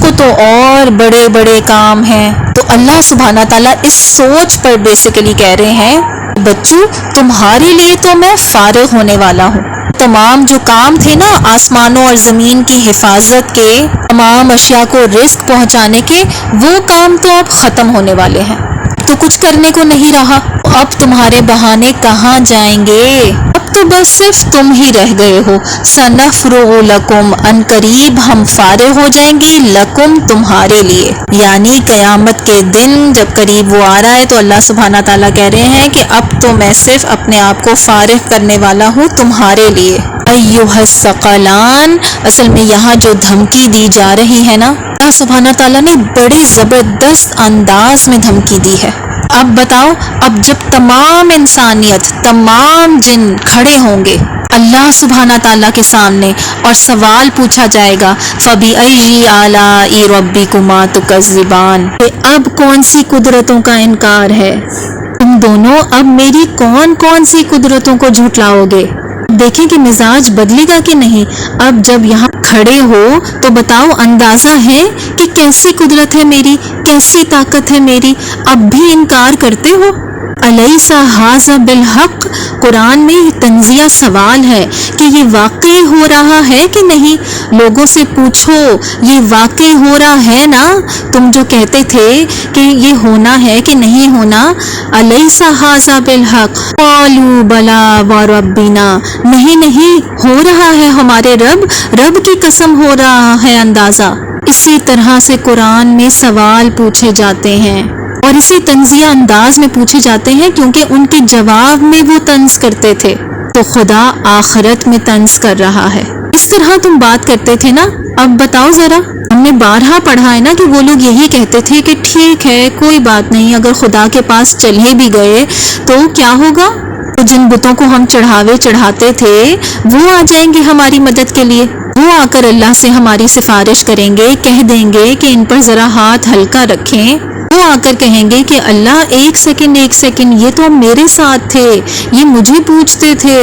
کو تو اور بڑے بڑے کام ہیں. تو اللہ سبحانہ تعالیٰ اس سوچ پر بیسیکلی کہہ رہے ہیں بچوں تمہارے لیے تو میں فارغ ہونے والا ہوں. تمام جو کام تھے نا آسمانوں اور زمین کی حفاظت کے، تمام اشیاء کو رزق پہنچانے کے، وہ کام تو اب ختم ہونے والے ہیں. تو کچھ کرنے کو نہیں رہا. اب تمہارے بہانے کہاں جائیں گے؟ اب تو بس صرف تم ہی رہ گئے ہو. سنفرغ لکم، ان قریب ہم فارغ ہو جائیں گے لکم تمہارے لیے. یعنی قیامت کے دن جب قریب وہ آ رہا ہے تو اللہ سبحانہ تعالیٰ کہہ رہے ہیں کہ اب تو میں صرف اپنے آپ کو فارغ کرنے والا ہوں تمہارے لیے. ایھا الثقلان، اصل میں یہاں جو دھمکی دی جا رہی ہے نا اللہ سبحانہ تعالیٰ نے بڑے زبردست انداز میں دھمکی دی ہے. اب بتاؤ، اب جب تمام انسانیت، تمام جن کھڑے ہوں گے اللہ سبحانہ تعالیٰ کے سامنے اور سوال پوچھا جائے گا فَبِأَيِّ آلَاءِ رَبِّكُمَا تُكَذِّبَانِ، کہ اب کون سی قدرتوں کا انکار ہے؟ تم دونوں اب میری کون کون سی قدرتوں کو جھٹلاؤ گے؟ دیکھیں کہ مزاج بدلے گا کہ نہیں. اب جب یہاں کھڑے ہو تو بتاؤ اندازہ ہے کہ کیسی قدرت ہے میری، کیسی طاقت ہے میری، اب بھی انکار کرتے ہو. الیس ھذا بالحق، قرآن میں تنزیہ سوال ہے کہ یہ واقعی ہو رہا ہے کہ نہیں. لوگوں سے پوچھو یہ واقعی ہو رہا ہے نا؟ تم جو کہتے تھے کہ یہ ہونا ہے کہ نہیں ہونا. الیس ھذا بالحق قالوا بلا وربنا، نہیں نہیں ہو رہا ہے ہمارے رب کی قسم ہو رہا ہے. اندازہ اسی طرح سے قرآن میں سوال پوچھے جاتے ہیں اور اسی طنزیہ انداز میں پوچھے جاتے ہیں کیونکہ ان کے جواب میں وہ طنز کرتے تھے. تو خدا آخرت میں طنز کر رہا ہے. اس طرح تم بات کرتے تھے نا. اب بتاؤ ذرا، ہم نے بارہا پڑھا ہے نا کہ وہ لوگ یہی کہتے تھے کہ ٹھیک ہے کوئی بات نہیں، اگر خدا کے پاس چلے بھی گئے تو کیا ہوگا؟ تو جن بتوں کو ہم چڑھاوے چڑھاتے تھے وہ آ جائیں گے ہماری مدد کے لیے. وہ آ کر اللہ سے ہماری سفارش کریں گے، کہہ دیں گے کہ ان پر ذرا ہاتھ ہلکا رکھیں. وہ آ کر کہیں گے کہ اللہ ایک سیکنڈ یہ تو اب میرے ساتھ تھے، یہ مجھے پوچھتے تھے.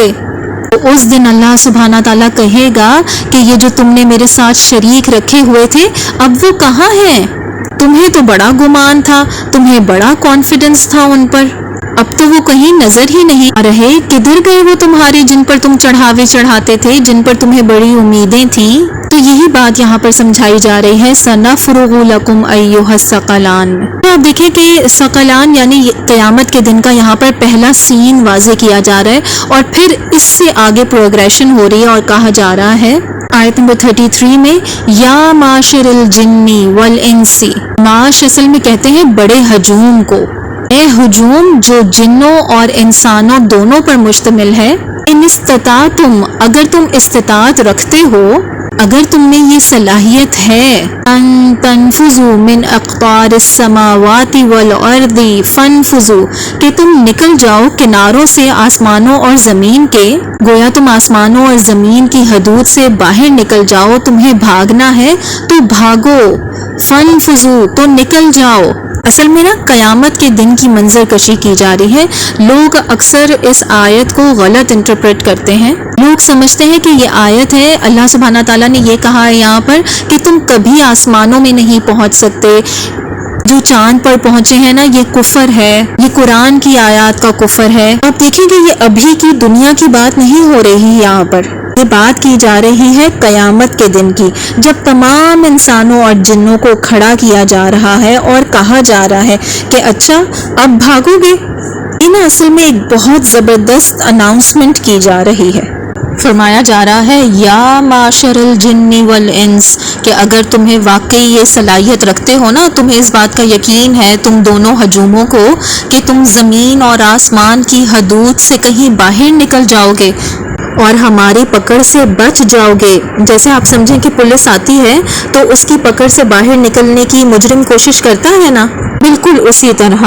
تو اس دن اللہ سبحانہ تعالیٰ کہے گا کہ یہ جو تم نے میرے ساتھ شریک رکھے ہوئے تھے اب وہ کہاں ہیں؟ تمہیں تو بڑا گمان تھا، تمہیں بڑا کانفیڈنس تھا ان پر، اب تو وہ کہیں نظر ہی نہیں آ رہے. کدھر گئے وہ تمہارے جن پر تم چڑھاوے چڑھاتے تھے، جن پر تمہیں بڑی امیدیں تھیں؟ تو یہی بات یہاں پر سمجھائی جا رہی ہے سنفرغ لکم ایھا الثقلان میں. تو آپ دیکھیں کہ ثقلان یعنی قیامت کے دن کا یہاں پر پہلا سین واضح کیا جا رہا ہے اور پھر اس سے آگے پروگریشن ہو رہی ہے اور کہا جا رہا ہے آیت نمبر 33 میں یا معاشر الجن والانس. معاش اصل میں کہتے ہیں بڑے ہجوم کو. اے ہجوم جو جنوں اور انسانوں دونوں پر مشتمل ہے. ان استطاعتم، اگر تم استطاعت رکھتے ہو، اگر تم میں یہ صلاحیت ہے ان تنفذوا من اقطار السماوات والارض فانفذوا، کہ تم نکل جاؤ کناروں سے آسمانوں اور زمین کے. گویا تم آسمانوں اور زمین کی حدود سے باہر نکل جاؤ، تمہیں بھاگنا ہے تو بھاگو. فانفذوا تو نکل جاؤ. اصل میں نا قیامت کے دن کی منظر کشی کی جا رہی ہے. لوگ اکثر اس آیت کو غلط انٹرپریٹ کرتے ہیں. لوگ سمجھتے ہیں کہ یہ آیت ہے اللہ سبحانہ تعالیٰ نے یہ کہا ہے یہاں پر کہ تم کبھی آسمانوں میں نہیں پہنچ سکتے. جو چاند پر پہنچے ہیں نا یہ کفر ہے، یہ قرآن کی آیات کا کفر ہے. آپ دیکھیں کہ یہ ابھی کی دنیا کی بات نہیں ہو رہی یہاں پر، یہ بات کی جا رہی ہے قیامت کے دن کی، جب تمام انسانوں اور جنوں کو کھڑا کیا جا رہا ہے اور کہا جا رہا ہے کہ اچھا اب بھاگو گے. ان اصل میں ایک بہت زبردست اناؤنسمنٹ کی جا رہی ہے. فرمایا جا رہا ہے یا معاشر الجن والانس، کہ اگر تمہیں واقعی یہ صلاحیت رکھتے ہو نا، تمہیں اس بات کا یقین ہے تم دونوں ہجوموں کو کہ تم زمین اور آسمان کی حدود سے کہیں باہر نکل جاؤ گے اور ہماری پکڑ سے بچ جاؤ گے. جیسے آپ سمجھیں کہ پولیس آتی ہے تو اس کی پکڑ سے باہر نکلنے کی مجرم کوشش کرتا ہے نا، بالکل اسی طرح.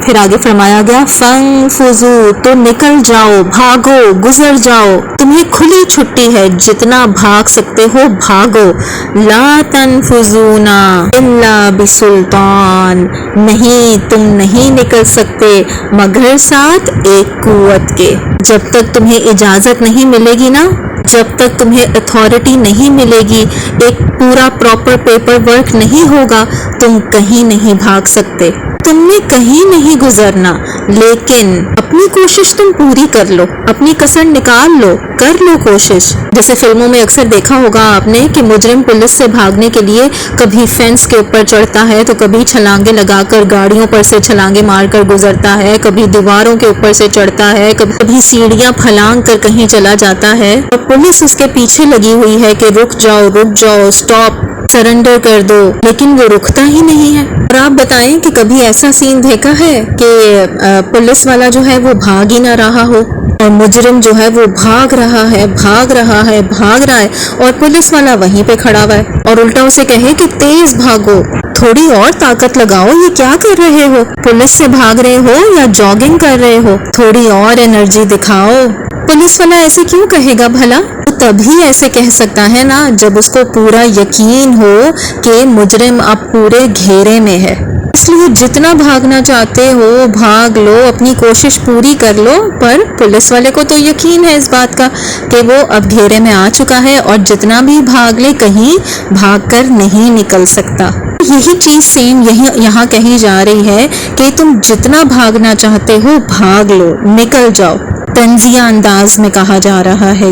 پھر آگے فرمایا گیا فانفذوا تو نکل جاؤ، بھاگو، گزر جاؤ. تمہیں کھلی چھٹی ہے، جتنا بھاگ سکتے ہو بھاگو. لا تنفذون الا بسلطان، نہیں تم نہیں نکل سکتے مگر ساتھ ایک قوت کے. جب تک تمہیں اجازت نہیں ملے گی نا جب تک تمہیں اتھارٹی نہیں ملے گی، ایک پورا پراپر پیپر ورک نہیں ہوگا، تم کہیں نہیں بھاگ سکتے، تم نے کہیں نہیں گزرنا۔ لیکن اپنی کوشش تم پوری کر لو، اپنی کسر نکال لو، کر لو کوشش۔ جیسے فلموں میں اکثر دیکھا ہوگا آپ نے کہ مجرم پولیس سے بھاگنے کے لیے کبھی فینس کے اوپر چڑھتا ہے تو کبھی چھلانگے لگا کر گاڑیوں پر سے چھلانگے مار کر گزرتا ہے، کبھی دیواروں کے اوپر سے چڑھتا ہے، کبھی سیڑھیاں پھلانگ کر کہیں چلا جاتا ہے، اور پولیس اس کے پیچھے لگی ہوئی ہے کہ رک جاؤ، سٹاپ، سرنڈر کر دو، لیکن وہ رکتا ہی نہیں ہے۔ اور آپ بتائیں کہ کبھی ایسا سین دیکھا ہے کہ پولیس والا جو ہے وہ بھاگ ہی نہ رہا ہو، اور مجرم جو ہے وہ بھاگ رہا ہے اور پولیس والا وہیں پہ کھڑا ہوا ہے، اور الٹا اسے کہے کہ تیز بھاگو، تھوڑی اور طاقت لگاؤ، یہ کیا کر رہے ہو؟ پولیس سے بھاگ رہے ہو یا جاگنگ کر رہے ہو؟ تھوڑی اور انرجی دکھاؤ۔ پولیس والا ایسے کیوں کہے گا بھلا؟ وہ تبھی ایسے کہہ سکتا ہے نا جب اس کو پورا یقین ہو کہ مجرم اب پورے گھیرے میں ہے۔ اس لیے جتنا بھاگنا چاہتے ہو بھاگ لو، اپنی کوشش پوری کر لو، پر پولیس والے کو تو یقین ہے اس بات کا کہ وہ اب گھیرے میں آ چکا ہے، اور جتنا بھی بھاگ لے کہیں بھاگ کر نہیں نکل سکتا۔ یہی چیز سیم یہاں کہی جا رہی ہے کہ تم جتنا بھاگنا چاہتے ہو بھاگ لو، نکل جاؤ۔ طنزیہ انداز میں کہا جا رہا ہے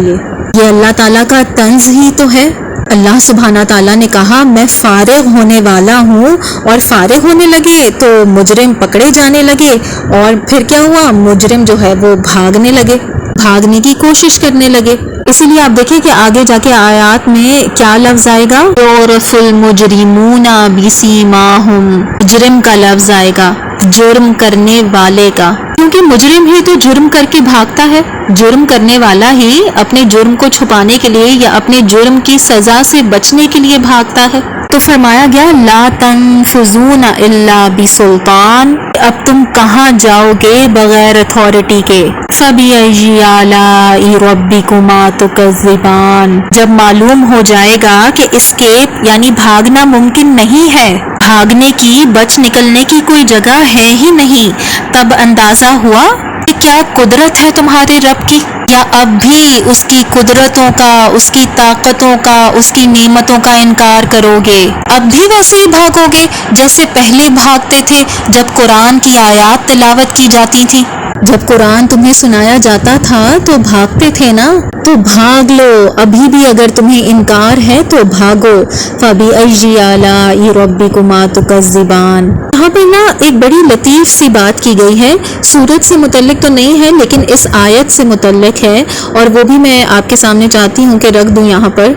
یہ اللہ تعالیٰ کا طنز ہی تو ہے۔ اللہ سبحانہ تعالیٰ نے کہا میں فارغ ہونے والا ہوں، اور فارغ ہونے لگے تو مجرم پکڑے جانے لگے، اور پھر کیا ہوا؟ مجرم جو ہے وہ بھاگنے لگے، بھاگنے کی کوشش کرنے لگے۔ اسی لیے آپ دیکھیں کہ آگے جا کے آیات میں کیا لفظ آئے گا؟ یعرف المجرمون بسیماہم، مجرم کا لفظ آئے گا، جرم کرنے والے کا، کیونکہ مجرم ہی تو جرم کر کے بھاگتا ہے، جرم کرنے والا ہی اپنے جرم کو چھپانے کے لیے یا اپنے جرم کی سزا سے بچنے کے لیے بھاگتا ہے۔ تو فرمایا گیا لا تنفذون الا بسلطان، اب تم کہاں جاؤ گے بغیر اتھارٹی کے؟ فبأي آلاء ربكما تكذبان، جب معلوم ہو جائے گا کہ اسکیپ یعنی بھاگنا ممکن نہیں ہے، بھاگنے کی، بچ نکلنے کی کوئی جگہ ہے ہی نہیں، تب اندازہ ہوا کہ کیا قدرت ہے تمہارے رب کی، یا اب بھی اس کی قدرتوں کا، اس کی طاقتوں کا، اس کی نعمتوں کا انکار کرو گے؟ اب بھی ویسے ہی بھاگو گے جیسے پہلے بھاگتے تھے جب قرآن کی آیات تلاوت کی جاتی تھی، جب قرآن تمہیں سنایا جاتا تھا تو بھاگتے تھے نا؟ تو بھاگ لو، ابھی بھی اگر تمہیں انکار ہے تو بھاگو۔ فَبِأَيِّ آلَاءِ رَبِّكُمَا تُكَذِّبَانِ، یہاں پہ نا ایک بڑی لطیف سی بات کی گئی ہے، سورت سے متعلق تو نہیں ہے لیکن اس آیت سے متعلق ہے، اور وہ بھی میں آپ کے سامنے چاہتی ہوں کہ رکھ دوں یہاں پر۔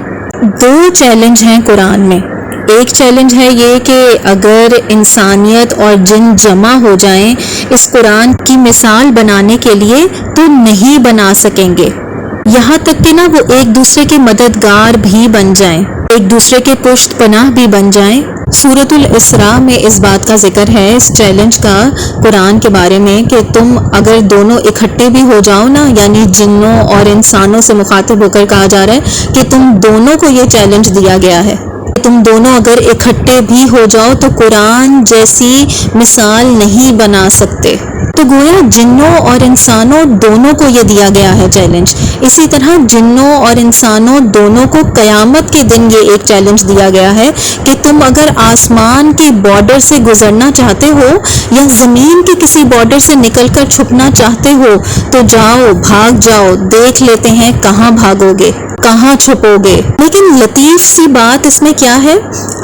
دو چیلنج ہیں قرآن میں۔ ایک چیلنج ہے یہ کہ اگر انسانیت اور جن جمع ہو جائیں اس قرآن کی مثال بنانے کے لیے تو نہیں بنا سکیں گے، یہاں تک کہ نا وہ ایک دوسرے کے مددگار بھی بن جائیں، ایک دوسرے کے پشت پناہ بھی بن جائیں۔ سورۃ الاسراء میں اس بات کا ذکر ہے، اس چیلنج کا قرآن کے بارے میں، کہ تم اگر دونوں اکٹھے بھی ہو جاؤ نا، یعنی جنوں اور انسانوں سے مخاطب ہو کر کہا جا رہا ہے کہ تم دونوں کو یہ چیلنج دیا گیا ہے، تم دونوں اگر اکٹھے بھی ہو جاؤ تو قرآن جیسی مثال نہیں بنا سکتے۔ تو گویا جنوں اور انسانوں دونوں کو یہ دیا گیا ہے چیلنج، اسی طرح جنوں اور انسانوں دونوں کو قیامت کے دن یہ ایک چیلنج دیا گیا ہے کہ تم اگر آسمان کے بارڈر سے گزرنا چاہتے ہو یا زمین کے کسی بارڈر سے نکل کر چھپنا چاہتے ہو تو جاؤ، بھاگ جاؤ، دیکھ لیتے ہیں کہاں بھاگو گے، کہاں چھپو گے۔ لیکن لطیف سی بات اس میں کیا ہے؟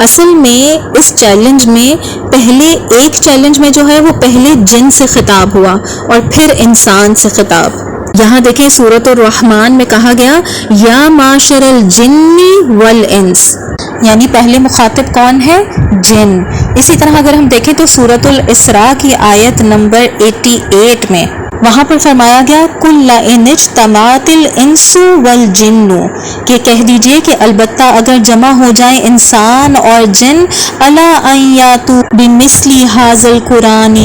اصل میں اس چیلنج میں پہلے ایک چیلنج میں جو ہے وہ پہلے جن سے خطاب ہوا اور پھر انسان سے خطاب۔ یہاں دیکھیں سورۃ الرحمن میں کہا گیا یا معاشر الجن والانس، یعنی پہلے مخاطب کون ہے؟ جن۔ اسی طرح اگر ہم دیکھیں تو سورۃ الاسراء کی آیت نمبر 88 میں وہاں پر فرمایا گیا کل ان اجتمعت الانس والجن، کہ کہہ دیجئے کہ البتہ اگر جمع ہو جائیں انسان اور جن، الا ان یاتوا بمثل ھذا القرآن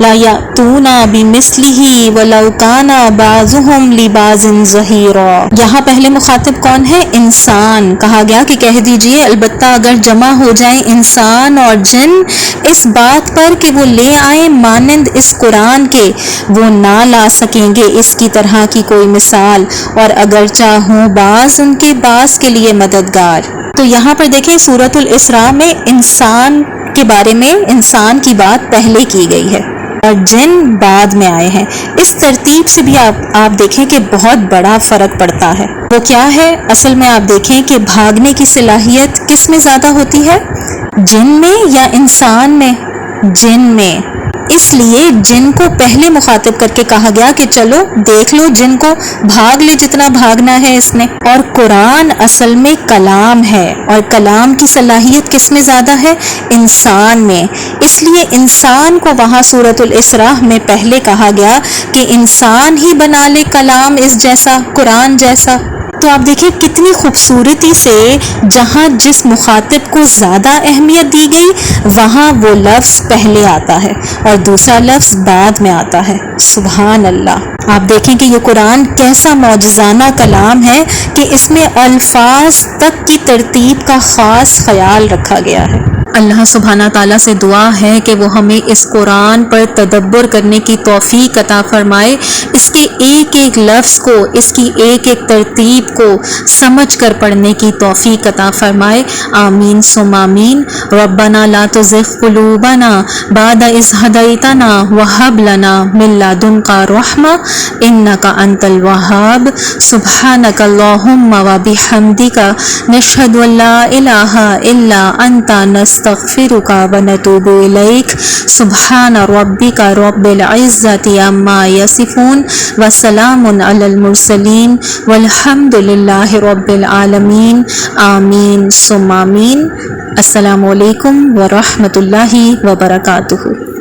لا یاتون بمثلہ ولو کان بعضهم لبعض ظہیرا۔ یہاں پہلے مخاطب کون ہے؟ انسان۔ کہا گیا کہ کہہ دیجئے البتہ اگر جمع ہو جائیں انسان اور جن اس بات پر کہ وہ لے آئیں مانند اس قرآن کے، وہ نہ نہ لا سکیں گے اس کی طرح کی کوئی مثال، اور اگر چاہوں بعض ان کے بعض کے لیے مددگار۔ تو یہاں پر دیکھیں سورۃ الاسراء میں انسان کے بارے میں انسان کی بات پہلے کی گئی ہے اور جن بعد میں آئے ہیں۔ اس ترتیب سے بھی آپ دیکھیں کہ بہت بڑا فرق پڑتا ہے۔ وہ کیا ہے؟ اصل میں آپ دیکھیں کہ بھاگنے کی صلاحیت کس میں زیادہ ہوتی ہے، جن میں یا انسان میں؟ جن میں۔ اس لیے جن کو پہلے مخاطب کر کے کہا گیا کہ چلو دیکھ لو جن کو، بھاگ لے جتنا بھاگنا ہے اس نے۔ اور قرآن اصل میں کلام ہے، اور کلام کی صلاحیت کس میں زیادہ ہے؟ انسان میں۔ اس لیے انسان کو وہاں سورۃ الاسراء میں پہلے کہا گیا کہ انسان ہی بنا لے کلام اس جیسا، قرآن جیسا۔ تو آپ دیکھیں کتنی خوبصورتی سے جہاں جس مخاطب کو زیادہ اہمیت دی گئی وہاں وہ لفظ پہلے آتا ہے اور دوسرا لفظ بعد میں آتا ہے۔ سبحان اللہ۔ آپ دیکھیں کہ یہ قرآن کیسا معجزانہ کلام ہے کہ اس میں الفاظ تک کی ترتیب کا خاص خیال رکھا گیا ہے۔ اللہ سبحانہ تعالیٰ سے دعا ہے کہ وہ ہمیں اس قرآن پر تدبر کرنے کی توفیق عطا فرمائے، اس کے ایک ایک لفظ کو، اس کی ایک ایک ترتیب کو سمجھ کر پڑھنے کی توفیق عطا فرمائے۔ آمین ثم آمین۔ ربنا لا تزغ قلوبنا بعد اذ ہدیتنا وہب لنا من لدنک رحمہ انک انت الوہاب۔ سبحانک اللہم وبحمدک نشہد ان لا الہ الا انت نستغفرک ونتوب الیک۔ سبحان ربک رب العزۃ عما یصفون وسلام علی المرسلین والحمد للہ رب العالمین۔ آمین ثم آمین۔ السلام علیکم ورحمۃ اللہ وبرکاتہ۔